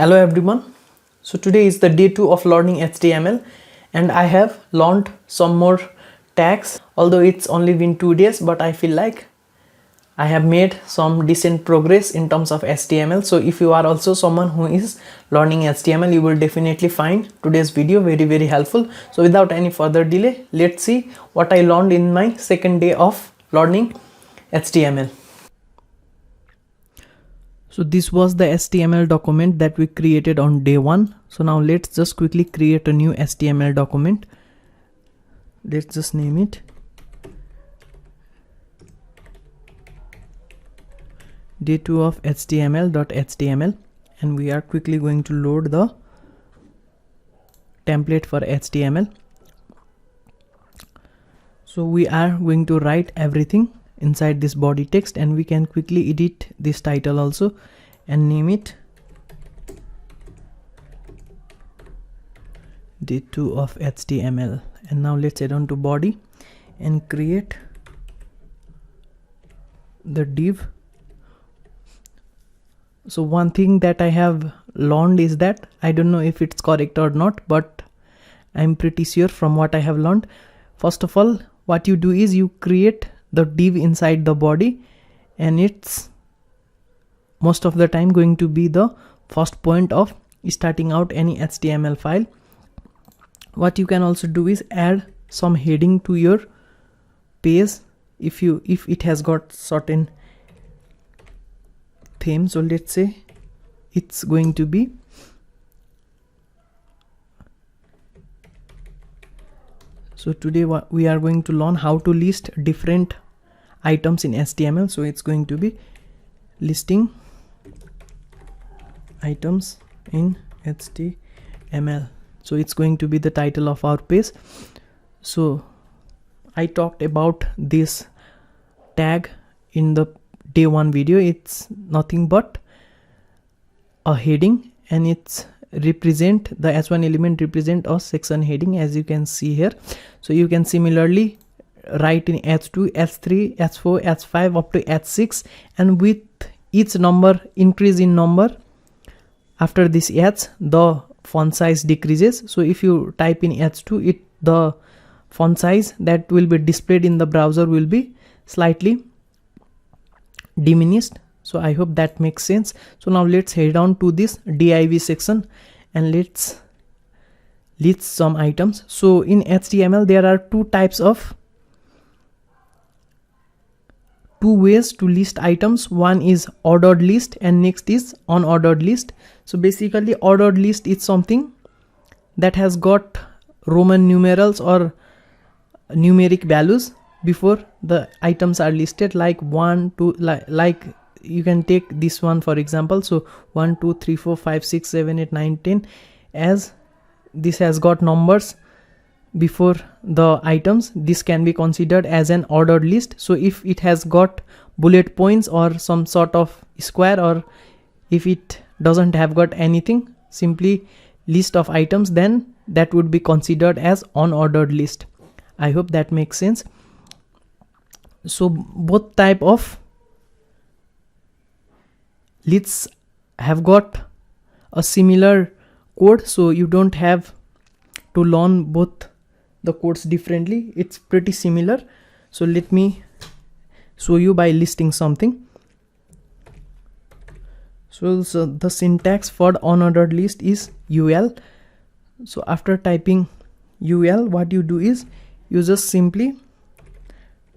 Hello everyone. So today is the day 2 of learning HTML and I have learned some more tags, although it's only been 2 days, but I feel like I have made some decent progress in terms of HTML. So if you are also someone who is learning HTML, you will definitely find today's video very helpful. So without any further delay, let's see what I learned in my second day of learning HTML. So this was the HTML document that we created on day 1. So now let's just quickly create a new HTML document. Let's just name it day 2 of HTML.html, and we are quickly going to load the template for HTML. So we are going to write everything inside this body text, and we can quickly edit this title also and name it day 2 of HTML. And now let's head on to body and create the div. So one thing that I have learned is that I don't know if it's correct or not, but I'm pretty sure from what I have learned. First of all, what you do is you create the div inside the body, and it's most of the time going to be the first point of starting out any HTML file. What you can also do is add some heading to your page if it has got certain theme. So let's say it's going to be so today we are going to learn how to list different items in HTML. So it's going to be listing items in HTML. So it's going to be the title of our page. So I talked about this tag in the day 1 video. It's nothing but a heading, and it's represent the h1 element represent a section heading, as you can see here. So you can similarly write in h2, h3, h4, h5 up to h6, and with each number increase in number after this h, the font size decreases. So if you type in h2, the font size that will be displayed in the browser will be slightly diminished. So I hope that makes sense. So now let's head on to this div section and let's list some items. So in HTML there are two ways to list items. One is ordered list and next is unordered list. So basically ordered list is something that has got Roman numerals or numeric values before the items are listed, like 1, 2, like you can take this one for example. So 1, 2, 3, 4, 5, 6, 7, 8, 9, 10, as this has got numbers before the items, this can be considered as an ordered list. So if it has got bullet points or some sort of square, or if it doesn't have got anything, simply list of items, then that would be considered as unordered list. I hope that makes sense. So both type of lists have got a similar code, so you don't have to learn both the codes differently. It's pretty similar. So let me show you by listing something. So the syntax for unordered list is ul. So after typing ul, what you do is you just simply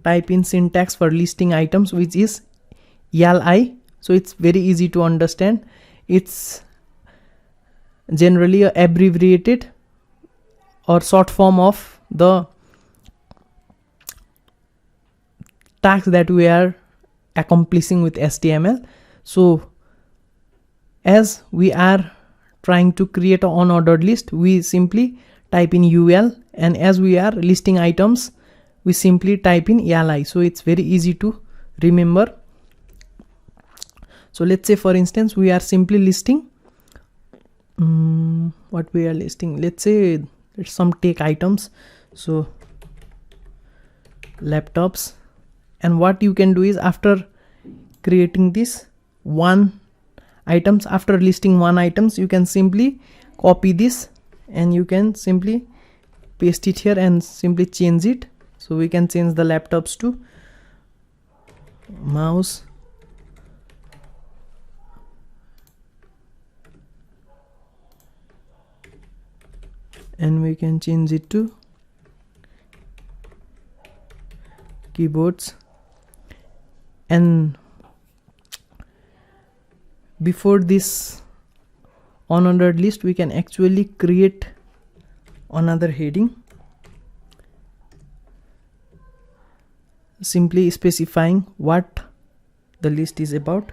type in syntax for listing items, which is li. So it's very easy to understand. It's generally abbreviated or short form of the task that we are accomplishing with HTML. So as we are trying to create an unordered list, we simply type in ul, and as we are listing items, we simply type in li. So it's very easy to remember. So let's say for instance we are simply listing what we are listing. Let's say it's some tech items, so laptops. And what you can do is after creating this one items. After listing one items, you can simply copy this and you can simply paste it here and simply change it. So we can change the laptops to mouse, and we can change it to keyboards. And before this unordered list, we can actually create another heading, simply specifying what the list is about.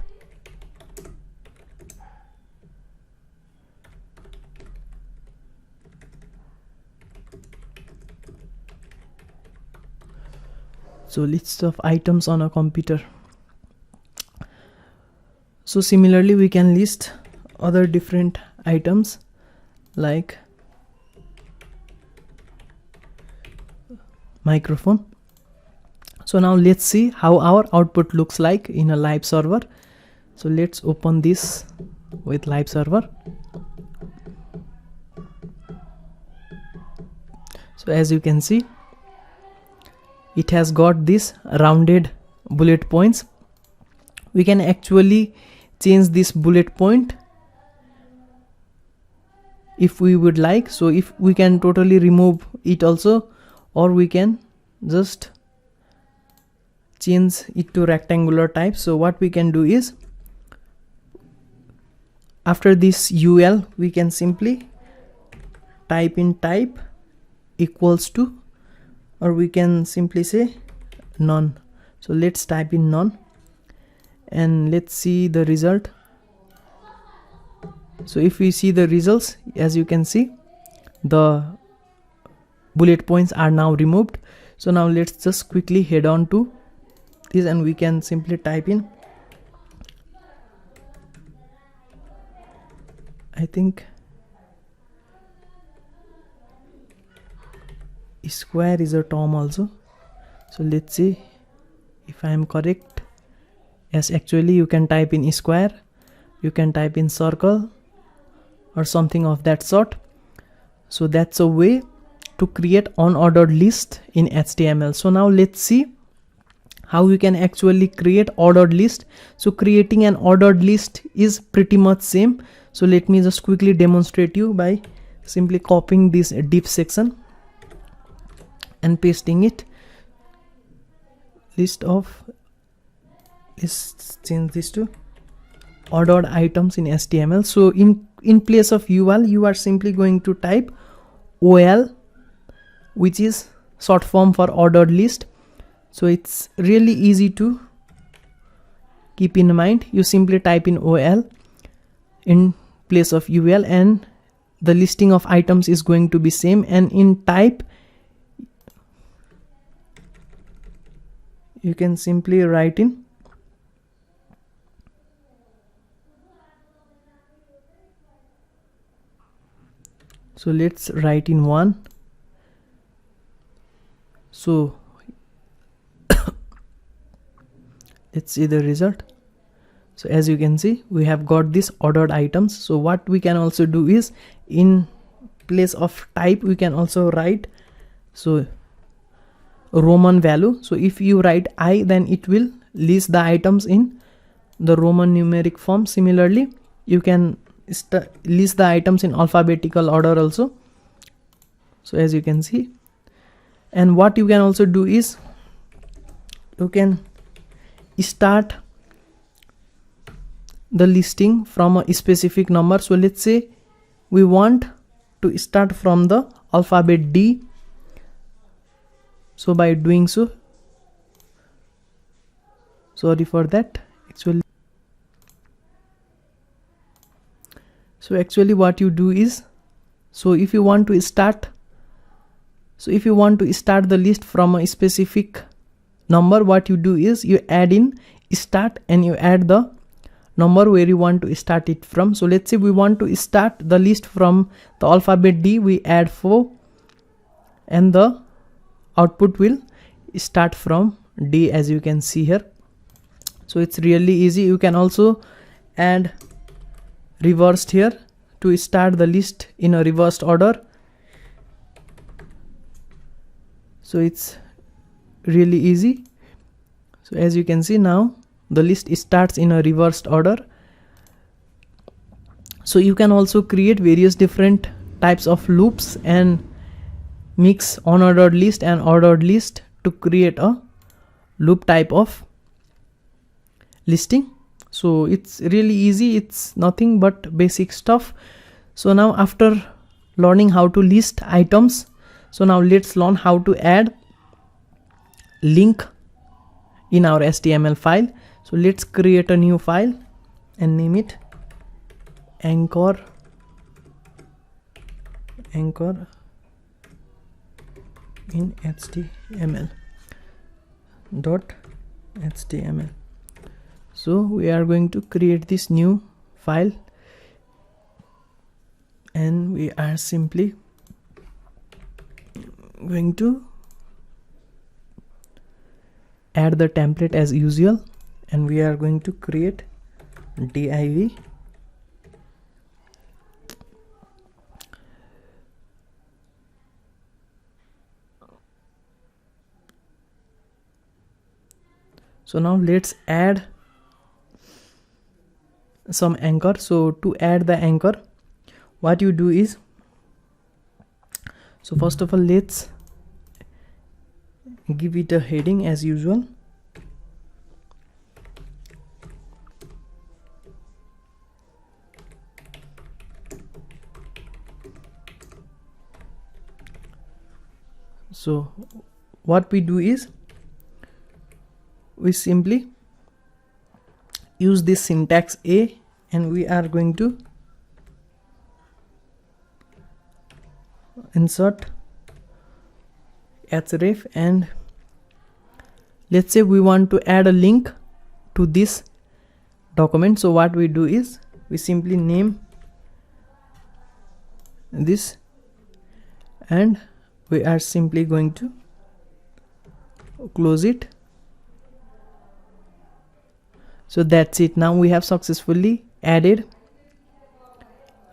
So list of items on a computer. So similarly, we can list other different items like microphone. So now let's see how our output looks like in a live server. So let's open this with live server. So as you can see, it has got this rounded bullet points. We can actually change this bullet point if we would like. So if we can totally remove it also, or we can just change it to rectangular type. So what we can do is, after this UL, we can simply type in type equals to, or we can simply say none. So let's type in none and let's see the result. So if we see the results, as you can see, the bullet points are now removed. So now let's just quickly head on to this and we can simply type in, I think square is a term also. So let's see if I am correct. Yes, actually you can type in square, you can type in circle or something of that sort. So that's a way to create unordered list in HTML. So now let's see how we can actually create ordered list. So creating an ordered list is pretty much same. So let me just quickly demonstrate you by simply copying this div section and pasting it. List of, let's change this to ordered items in HTML. So in place of UL, you are simply going to type OL, which is short form for ordered list. So it's really easy to keep in mind. You simply type in OL in place of UL and the listing of items is going to be same. And in type, you can simply write in so let's write in 1. So let's see the result. So as you can see, we have got this ordered items. So what we can also do is, in place of type, we can also write so Roman value. So if you write I, then it will list the items in the Roman numeric form. Similarly, you can list the items in alphabetical order also. So as you can see, and what you can also do is, you can start the listing from a specific number. So let's say we want to start from the alphabet D. So by doing so, sorry for that, actually. So actually what you do is, so if you want to start the list from a specific number, what you do is you add in start and you add the number where you want to start it from. So let's say we want to start the list from the alphabet D, we add 4 and the output will start from D, as you can see here. So it's really easy. You can also add reversed here to start the list in a reversed order. So it's really easy. So as you can see, now the list starts in a reversed order. So you can also create various different types of loops and mix unordered list and ordered list to create a loop type of listing. So it's really easy, it's nothing but basic stuff. So now after learning how to list items, so now let's learn how to add link in our HTML file. So let's create a new file and name it anchor in html.html. So we are going to create this new file and we are simply going to add the template as usual, and we are going to create div So now let's add some anchor. So to add the anchor, what you do is, so first of all let's give it a heading as usual. So what we do is, we simply use this syntax A and we are going to insert href, and let's say we want to add a link to this document. So what we do is, we simply name this and we are simply going to close it. So that's it. Now we have successfully added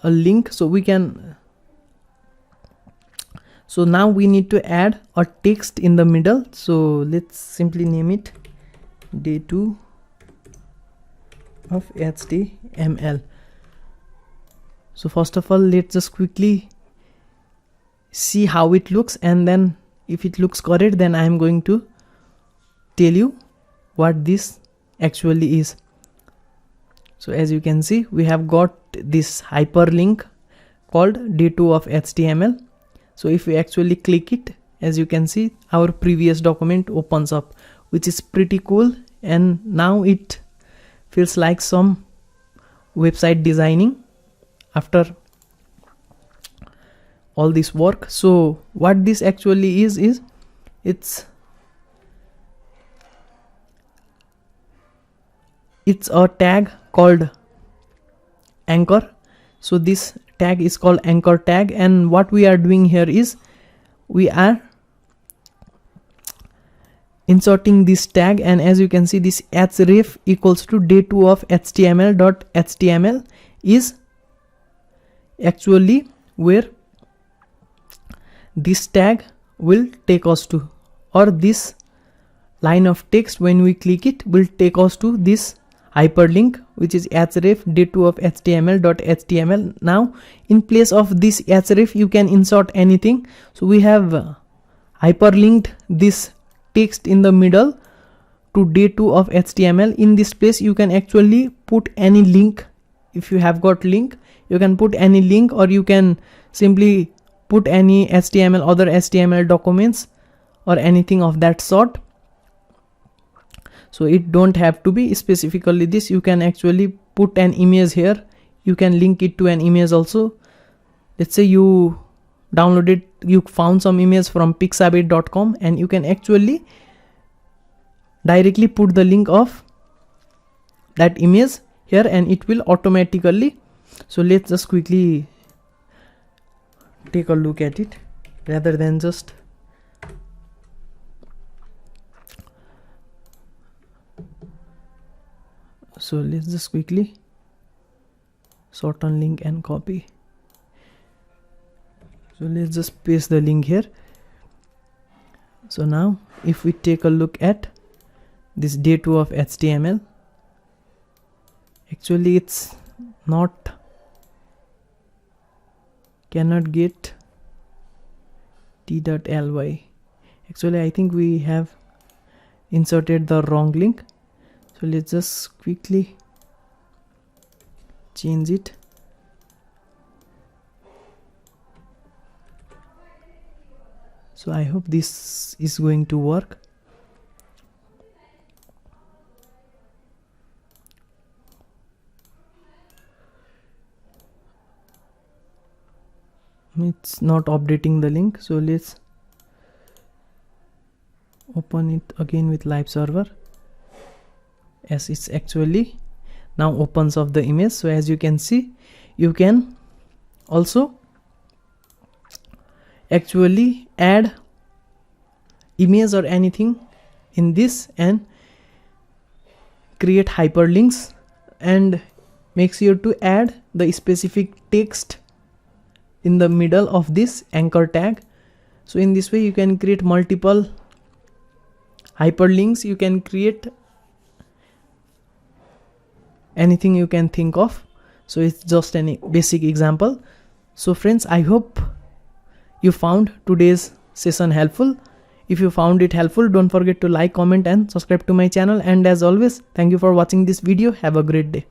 a link. So we can, so now we need to add a text in the middle. So let's simply name it day 2 of HTML. So first of all, let's just quickly see how it looks, and then if it looks correct, then I am going to tell you what this actually is. So as you can see, we have got this hyperlink called day 2 of HTML. So if we actually click it, as you can see, our previous document opens up, which is pretty cool, and now it feels like some website designing after all this work. So what this actually is it's a tag called anchor. So this tag is called anchor tag, and what we are doing here is, we are inserting this tag, and as you can see, this href equals to day 2 of html.html is actually where this tag will take us to, or this line of text, when we click it, will take us to this hyperlink, which is href day 2 of html.html. Now in place of this href, you can insert anything. So we have hyperlinked this text in the middle to day 2 of html. In this place, you can actually put any link. If you have got link, you can put any link, or you can simply put any other HTML documents or anything of that sort. So it don't have to be specifically this. You can actually put an image here, you can link it to an image also. Let's say you found some image from pixabay.com, and you can actually directly put the link of that image here, and it will automatically. So let's just quickly take a look at it, rather than just so let's just quickly shorten link and copy. So let's just paste the link here. So now if we take a look at this day 2 of HTML, actually it's not, cannot get t.ly. Actually I think we have inserted the wrong link, so let's just quickly change it. So I hope this is going to work. It's not updating the link, so let's open it again with live server. Yes, it's actually now opens up the image. So as you can see, you can also actually add image or anything in this and create hyperlinks, and make sure to add the specific text in the middle of this anchor tag. So in this way you can create multiple hyperlinks, you can create anything you can think of. So it's just a basic example. So friends, I hope you found today's session helpful. If you found it helpful, don't forget to like, comment and subscribe to my channel. And as always, thank you for watching this video. Have a great day.